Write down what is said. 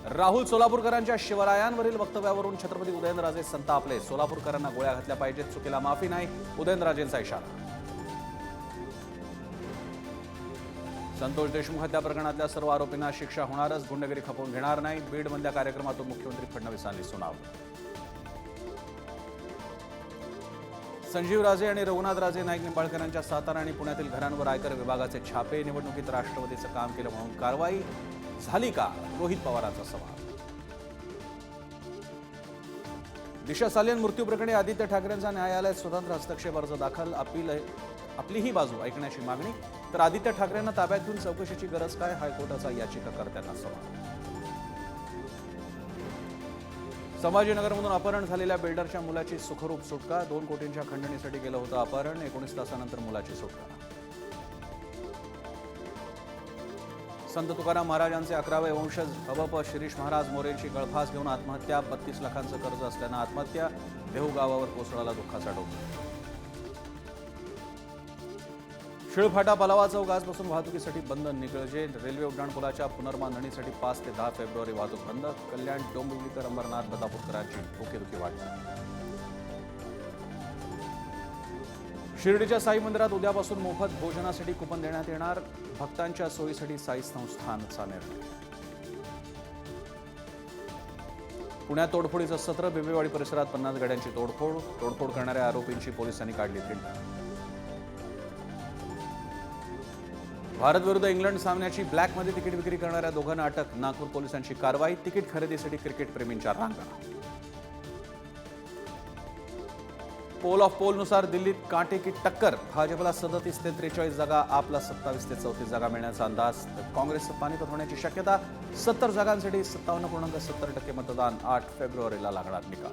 राहुल सोलापूरकरांच्या शिवरायांवरील वक्तव्यावरून छत्रपती उदयनराजे संतापले. सोलापूरकरांना गोळ्या घातल्या पाहिजेत, चुकीला माफी नाही, उदयनराजेंचा इशारा. संतोष देशमुख हत्या प्रकरणातल्या सर्व आरोपींना शिक्षा होणारच, गुंडगिरी खपवून घेणार नाही. बीडमधल्या कार्यक्रमातून मुख्यमंत्री फडणवीसांनी सुनावलं. संजीव राजे आणि रघुनाथ राजे नाईक निंबाळकरांच्या सातारा आणि पुण्यातील घरांवर आयकर विभागाचे छापे. निवडणुकीत राष्ट्रवादीचं काम केलं म्हणून कारवाई झाली का, रोहित पवारांचा सवाल. दिशा सालियन मृत्यू प्रकरणी आदित्य ठाकरेंचा न्यायालयात स्वतंत्र हस्तक्षेप अर्ज दाखल. आपलीही बाजू ऐकण्याची मागणी. तर आदित्य ठाकरेंना ताब्यात घेऊन चौकशीची गरज काय, हायकोर्टाचा याचिकाकर्त्यांना सवाल. संभाजीनगरमधून अपहरण झालेल्या बिल्डरच्या मुलाची सुखरूप सुटका. 2 कोटींच्या खंडणीसाठी गेलं होतं अपहरण. 19 तासानंतर मुलाची सुटका. संत तुकाराम महाराजांचे 11वे वंशज हबप शिरीष महाराज मोरेंची गळफास घेऊन आत्महत्या. 32 लाखांचं कर्ज असल्यानं आत्महत्या. देहू गावावर कोसळला दुःखाचा डोंगर. शिळफाटा पलावा चौक आजपासून वाहतुकीसाठी बंद. निकळजे रेल्वे उड्डाणपुलाच्या पुनर्बांधणीसाठी 5 ते 10 फेब्रुवारी वाहतूक बंद. कल्याण डोंबिवलीकर अंबरनाथ बदापूरकरांची डोकेदुखी वाढणार. शिर्डीच्या साई मंदिरात उद्यापासून मोफत भोजनासाठी कुपन देण्यात येणार. भक्तांच्या सोयीसाठी साई संस्थानचा निर्णय. पुण्यात तोडफोडीचं सत्र. बिबेवाडी परिसरात 50 गाड्यांची तोडफोड करणाऱ्या आरोपींची पोलिसांनी काढली धिंड. भारत विरुद्ध इंग्लंड सामन्याची ब्लॅकमध्ये तिकीट विक्री करणाऱ्या दोघांना अटक. नागपूर पोलिसांची कारवाई. तिकीट खरेदीसाठी क्रिकेटप्रेमींच्या रांगा. पोल ऑफ पोलनुसार दिल्लीत कांटे की टक्कर. भाजपला 37 ते 43 जागा, आपला 27 ते 34 जागा मिळण्याचा अंदाज. काँग्रेसचं पाणीपत होण्याची शक्यता. 70 जागांसाठी 57.70% मतदान. 8 फेब्रुवारीला लागणार निकाल.